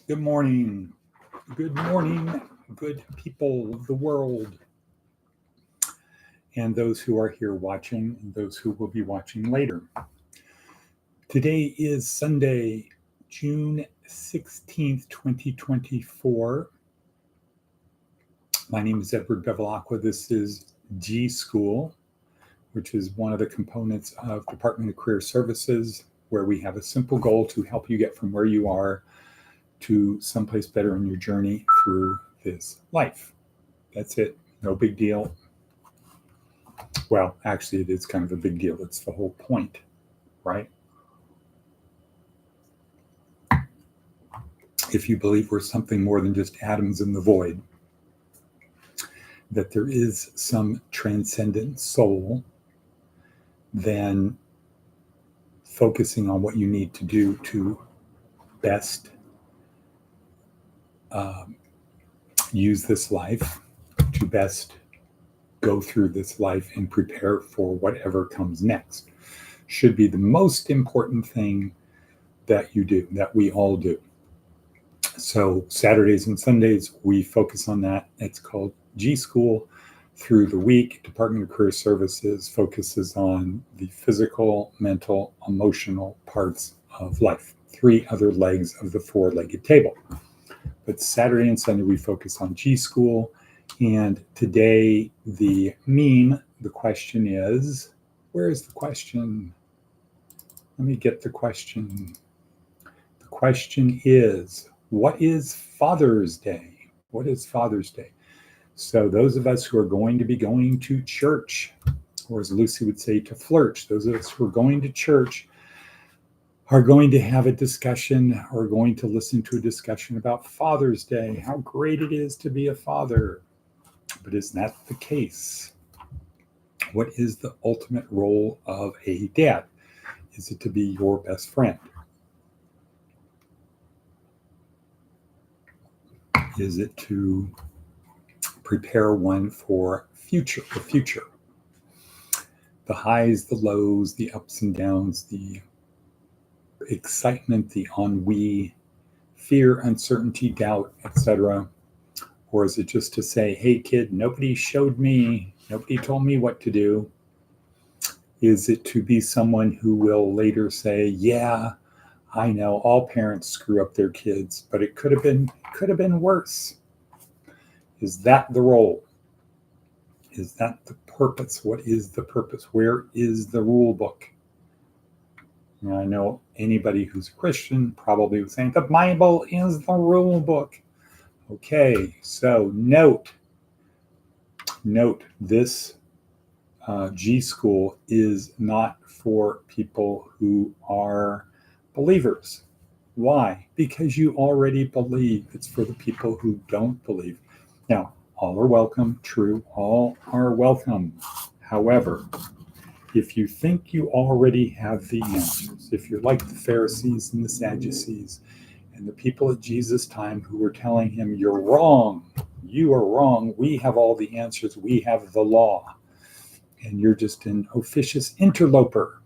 Good morning. Good morning, good people of the world, and those who are here watching, and those who will be watching later. Today is Sunday, June 16th, 2024. My name is Edward Bevilacqua. This is G.school, which is one of the components of Department of Career Services, where we have a simple goal to help you get from where you are to someplace better in your journey through this life. That's it. No big deal. Well, actually, it is kind of a big deal. It's the whole point, right? If you believe we're something more than just atoms in the void, that there is some transcendent soul, then focusing on what you need to do to best use this life, to best go through this life and prepare for whatever comes next, should be the most important thing that you do, that we all do. So Saturdays and Sundays, we focus on that. It's called G.school. Through the week, Department of Career Services focuses on the physical, mental, emotional parts of life. 3 other legs of the 4-legged table. But Saturday and Sunday, we focus on G.school. And today, the question is, where is the question? Let me get the question. The question is, what is Father's Day? What is Father's Day? So those of us who are going to be going to church, or as Lucy would say, to flirt, those of us who are going to church are going to have a discussion or going to listen to a discussion about Father's Day, how great it is to be a father. But is that the case? What is the ultimate role of a dad? Is it to be your best friend? Is it to prepare one for the future? The highs, the lows, the ups and downs, the excitement, the ennui, fear, uncertainty, doubt, etc. Or is it just to say, hey kid, nobody showed me, nobody told me what to do? Is it to be someone who will later say, yeah, I know all parents screw up their kids, but it could have been worse? Is that the role? Is that the purpose? What is the purpose? Where is the rule book? Now, I know anybody who's a Christian probably was saying the Bible is the rule book. Okay, so note this G.school is not for people who are believers. Why? Because you already believe. It's for the people who don't believe. Now, all are welcome, true, all are welcome. However, if you think you already have the answers, if you're like the Pharisees and the Sadducees and the people at Jesus' time who were telling him, you're wrong, you are wrong, we have all the answers, we have the law, and you're just an officious interloper,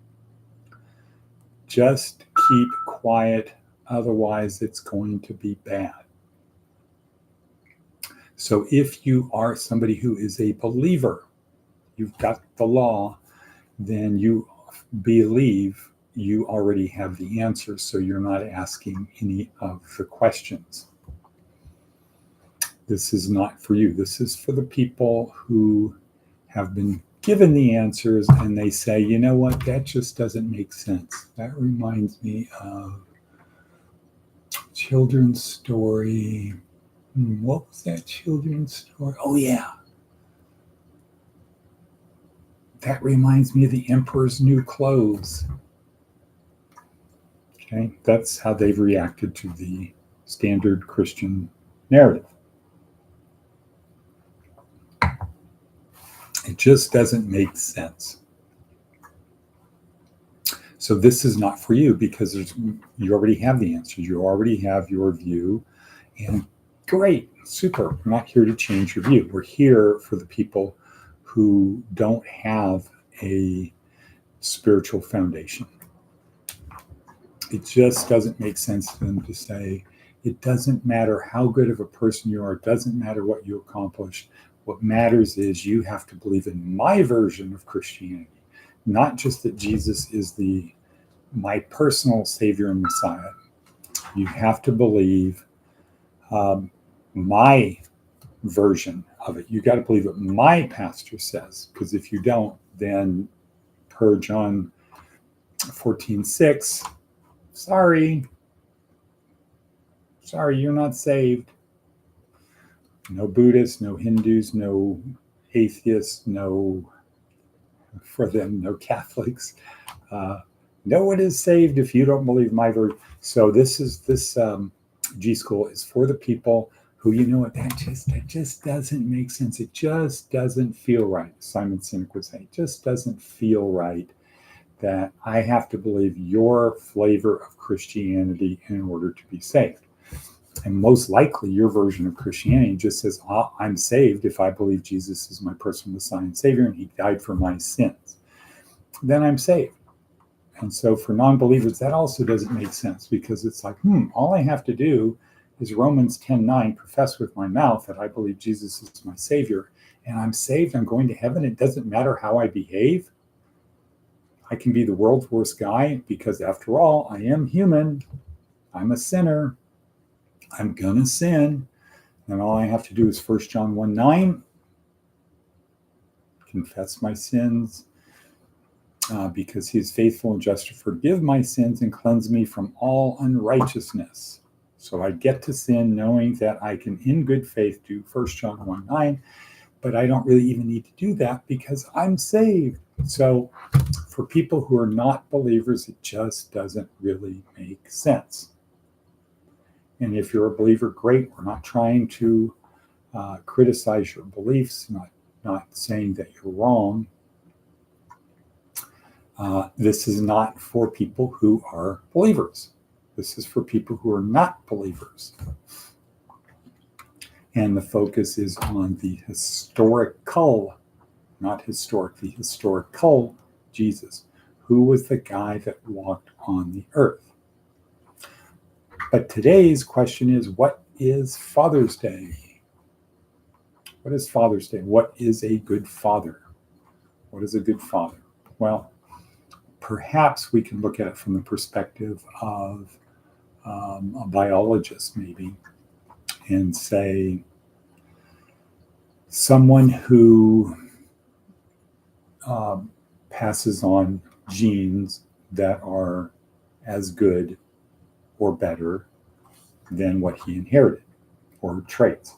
just keep quiet, otherwise it's going to be bad. So if you are somebody who is a believer, you've got the law, then you believe you already have the answers, so you're not asking any of the questions. This is not for you. This is for the people who have been given the answers and they say, you know what, that just doesn't make sense. That reminds me of children's story. What was that children's story? Oh, yeah. That reminds me of the Emperor's New Clothes. Okay, that's how they've reacted to the standard Christian narrative. It just doesn't make sense. So this is not for you because you already have the answers. You already have your view. And great, super. We're not here to change your view. We're here for the people who don't have a spiritual foundation. It just doesn't make sense to them to say, It doesn't matter how good of a person you are. It doesn't matter what you accomplished. What matters is you have to believe in my version of Christianity, not just that Jesus is my personal Savior and Messiah. You have to believe my version of it. You got to believe what my pastor says, because if you don't, then per John 14:6, sorry, you're not saved. No Buddhists, no Hindus, no atheists, no Catholics. No one is saved if you don't believe my version. So this G.school is for the people who, that just doesn't make sense. It just doesn't feel right. Simon Sinek would say, it just doesn't feel right that I have to believe your flavor of Christianity in order to be saved. And most likely your version of Christianity just says, I'm saved if I believe Jesus is my personal Messiah and Savior and he died for my sins. Then I'm saved. And so for non-believers, that also doesn't make sense, because it's like, all I have to do is Romans 10:9, profess with my mouth that I believe Jesus is my Savior, and I'm saved, I'm going to heaven. It doesn't matter how I behave. I can be the world's worst guy, because after all, I am human. I'm a sinner. I'm going to sin. And all I have to do is 1 John 1:9, confess my sins, because he is faithful and just to forgive my sins and cleanse me from all unrighteousness. So I get to sin knowing that I can, in good faith, do 1 John 1:9, but I don't really even need to do that because I'm saved. So for people who are not believers, it just doesn't really make sense. And if you're a believer, great. We're not trying to criticize your beliefs, not saying that you're wrong. This is not for people who are believers. This is for people who are not believers. And the focus is on the historical, not historic, the historical Jesus, who was the guy that walked on the earth. But today's question is, what is Father's Day? What is Father's Day? What is a good father? What is a good father? Well, perhaps we can look at it from the perspective of a biologist, maybe, and say someone who passes on genes that are as good or better than what he inherited, or traits.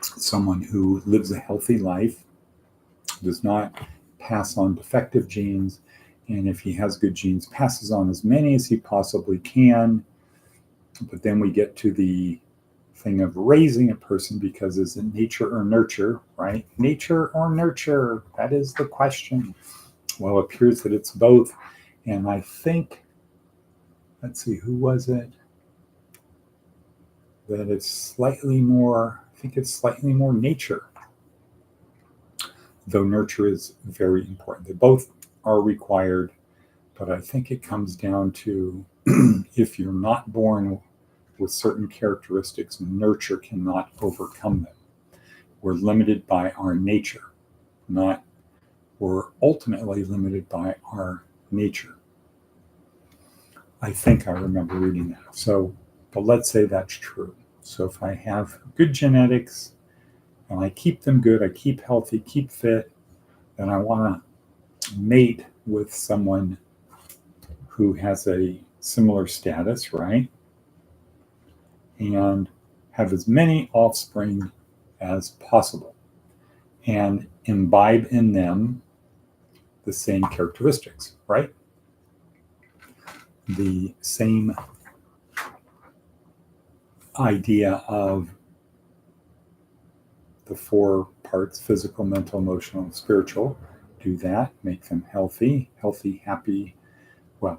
Someone who lives a healthy life, does not pass on defective genes, and if he has good genes, passes on as many as he possibly can. But then we get to the thing of raising a person, because is it nature or nurture, right? Nature or nurture? That is the question. Well, it appears that it's both. And I think, let's see, who was it? That it's slightly more, I think it's slightly more nature, though nurture is very important. They both are required, but I think it comes down to if you're not born with certain characteristics, nurture cannot overcome them. We're limited by our nature, we're ultimately limited by our nature. I think I remember reading that. So, but let's say that's true. So if I have good genetics and I keep them good, I keep healthy, keep fit, then I want to mate with someone who has a similar status, right? And have as many offspring as possible and imbibe in them the same characteristics, right? The same idea of the 4 parts: physical, mental, emotional, and spiritual. Do that, make them healthy, happy,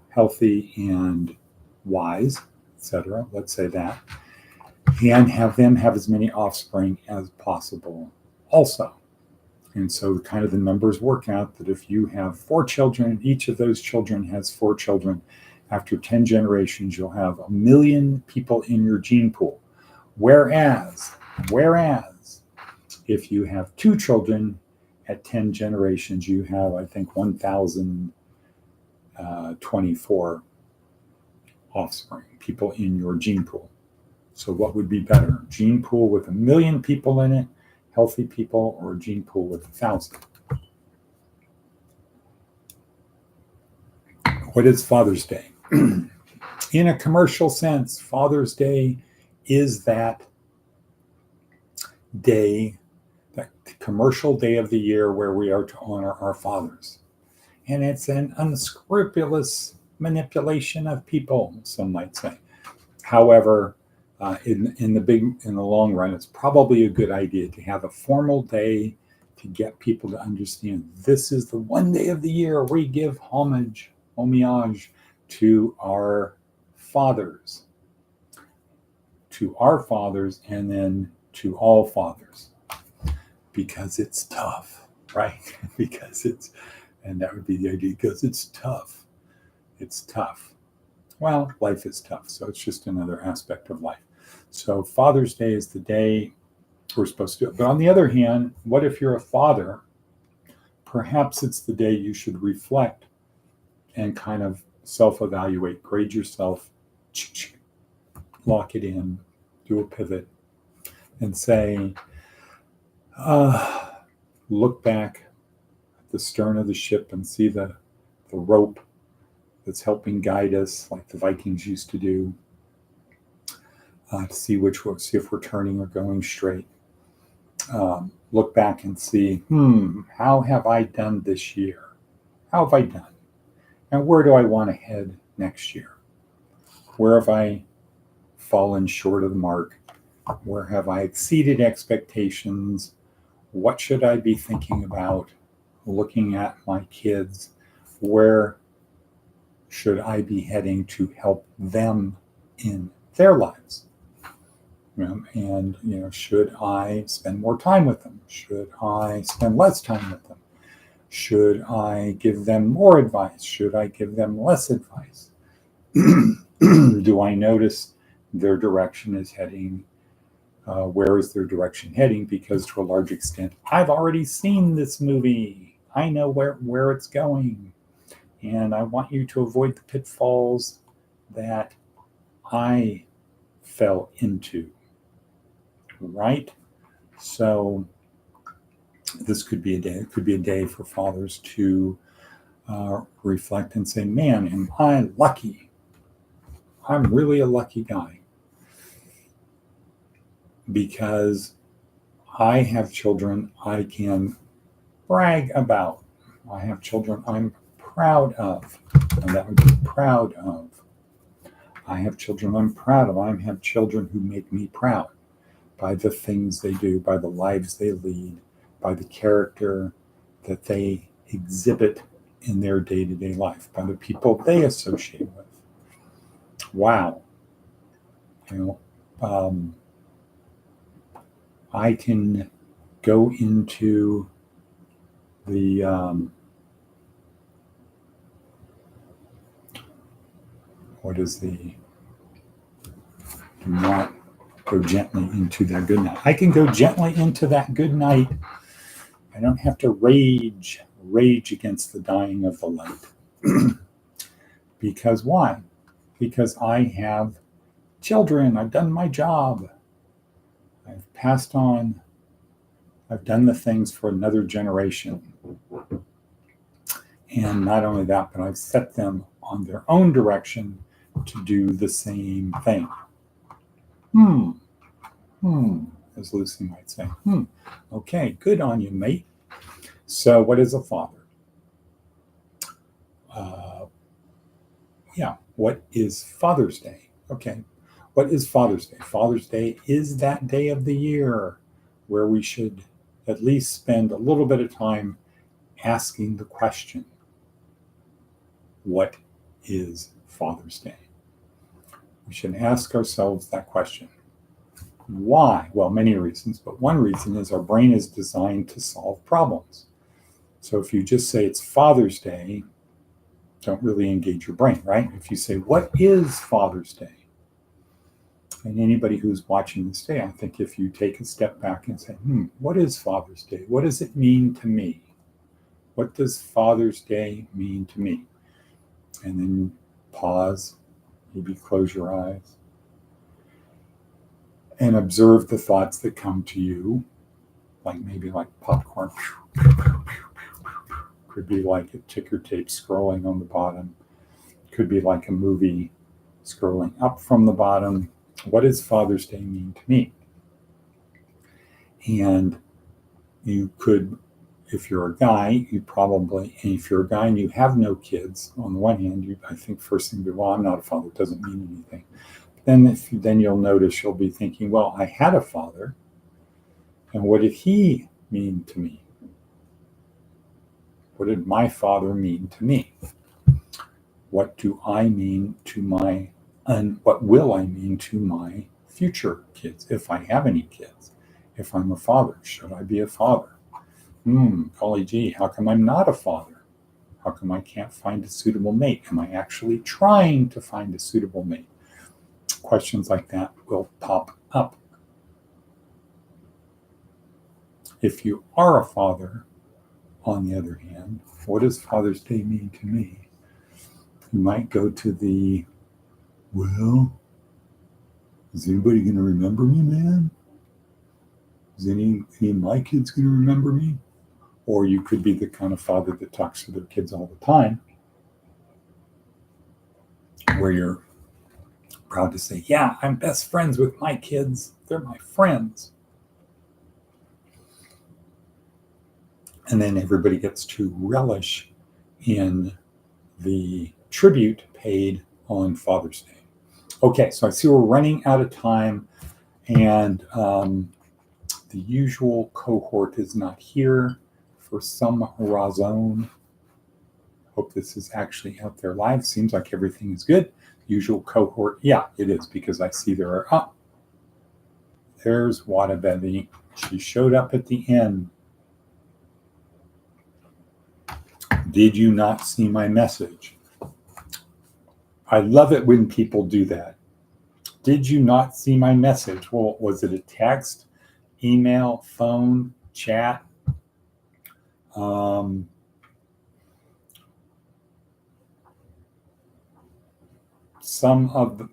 healthy and wise, etc. Let's say that. And have them have as many offspring as possible also. And so kind of the numbers work out that if you have 4 children, each of those children has 4 children, After 10 generations, you'll have 1 million people in your gene pool. Whereas, if you have 2 children at 10 generations, you have, I think, 1,024 offspring, people in your gene pool. So what would be better? Gene pool with 1 million people in it, healthy people, or a gene pool with 1,000? What is Father's Day? In a commercial sense, Father's Day is that day, that commercial day of the year where we are to honor our fathers. And it's an unscrupulous manipulation of people, some might say. However, in the long run, it's probably a good idea to have a formal day to get people to understand this is the one day of the year we give homage to our fathers, and then to all fathers, because it's tough, right? And that would be the idea, because it's tough. It's tough. Well, life is tough, so it's just another aspect of life. So Father's Day is the day we're supposed to do it. But on the other hand, what if you're a father? Perhaps it's the day you should reflect and kind of self-evaluate, grade yourself, lock it in, do a pivot, and say, look back at the stern of the ship and see the rope that's helping guide us, like the Vikings used to do, to see if we're turning or going straight. Look back and see, how have I done this year? How have I done? And where do I want to head next year? Where have I fallen short of the mark? Where have I exceeded expectations? What should I be thinking about? Looking at my kids, where should I be heading to help them in their lives? And should I spend more time with them? Should I spend less time with them? Should I give them more advice? Should I give them less advice? Do I notice their direction is heading? Where is their direction heading? Because to a large extent, I've already seen this movie. I know where it's going. And I want you to avoid the pitfalls that I fell into. Right? So this could be a day. It could be a day for fathers to reflect and say, man, am I lucky? I'm really a lucky guy, because I have children I can brag about. I have children I'm proud of, and that would be proud of. I have children I'm proud of. I have children who make me proud by the things they do, by the lives they lead, by the character that they exhibit in their day-to-day life, by the people they associate with. Wow. I can go into the do not go gently into that good night. I can go gently into that good night. I don't have to rage against the dying of the light. Because why? Because I have children. I've done my job. I've passed on. I've done the things for another generation. And not only that, but I've set them on their own direction to do the same thing. As Lucy might say. Okay, good on you, mate. So what is a father? What is Father's Day? Okay, what is Father's Day? Father's Day is that day of the year where we should at least spend a little bit of time asking the question, what is Father's Day? We should ask ourselves that question. Why? Well, many reasons, but one reason is our brain is designed to solve problems. So if you just say it's Father's Day, don't really engage your brain, right? If you say, what is Father's Day? And anybody who's watching this day, I think if you take a step back and say, what is Father's Day? What does it mean to me? What does Father's Day mean to me? And then pause, maybe close your eyes, and observe the thoughts that come to you, maybe like popcorn. Could be like a ticker tape scrolling on the bottom. Could be like a movie scrolling up from the bottom. What does Father's Day mean to me? And you could, if you're a guy, if you're a guy and you have no kids, on the one hand, I think first thing would be, well, I'm not a father, it doesn't mean anything. Then you'll notice you'll be thinking, well, I had a father, and what did he mean to me? What did my father mean to me? What do I mean to what will I mean to my future kids, if I have any kids? If I'm a father, should I be a father? Golly gee, how come I'm not a father? How come I can't find a suitable mate? Am I actually trying to find a suitable mate? Questions like that will pop up. If you are a father, on the other hand, what does Father's Day mean to me? You might go to well, is anybody going to remember me, man? Is any of my kids going to remember me? Or you could be the kind of father that talks to their kids all the time, where you're proud to say, yeah, I'm best friends with my kids. They're my friends. And then everybody gets to relish in the tribute paid on Father's Day. Okay, so I see we're running out of time, and the usual cohort is not here for some razon. Hope this is actually out there live. Seems like everything is good. Usual cohort, yeah, it is, because I see there's Wadabevi. She showed up at the end. Did you not see my message? I love it when people do that. Did you not see my message? Well, was it a text, email, phone, chat?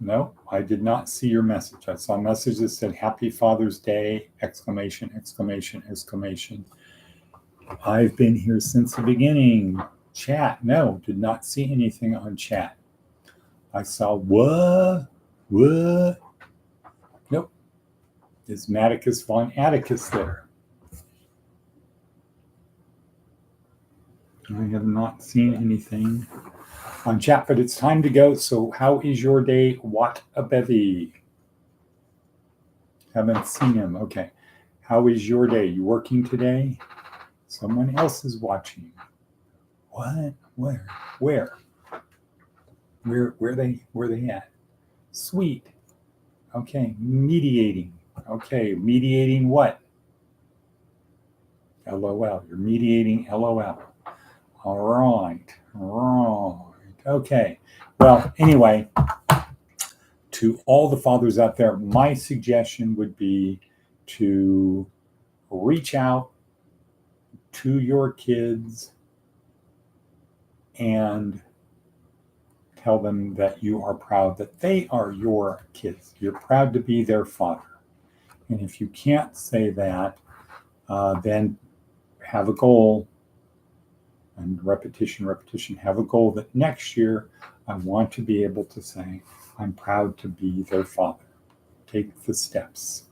No, I did not see your message. I saw a message that said, Happy Father's Day, exclamation, exclamation, exclamation. I've been here since the beginning. Chat, no, did not see anything on chat. I saw, what? Nope. Is Maticus von Atticus there? I have not seen anything on chat, but it's time to go. So how is your day? What a bevy. Haven't seen him. Okay. How is your day? You working today? Someone else is watching. What? Where? Where they at? Sweet. Okay. Mediating. Okay. Mediating what? LOL. You're mediating LOL. All right. Okay. Well, anyway, to all the fathers out there, my suggestion would be to reach out to your kids and tell them that you are proud that they are your kids. You're proud to be their father. And if you can't say that, then have a goal, and repetition, have a goal that next year I want to be able to say, I'm proud to be their father. Take the steps.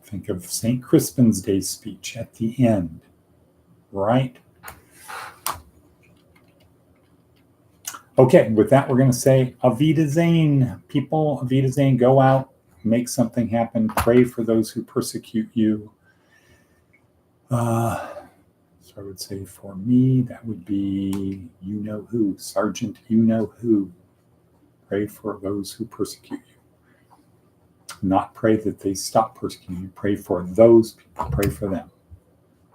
Think of St. Crispin's Day speech at the end, right? Okay, with that, we're going to say Auf Wiedersehen, people. Auf Wiedersehen, go out, make something happen, pray for those who persecute you. So I would say for me, that would be you know who, Sergeant you know who. Pray for those who persecute you. Not pray that they stop persecuting you. Pray for those people. Pray for them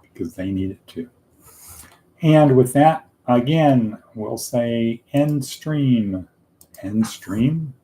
because they need it too. And with that, again, we'll say end stream. End stream.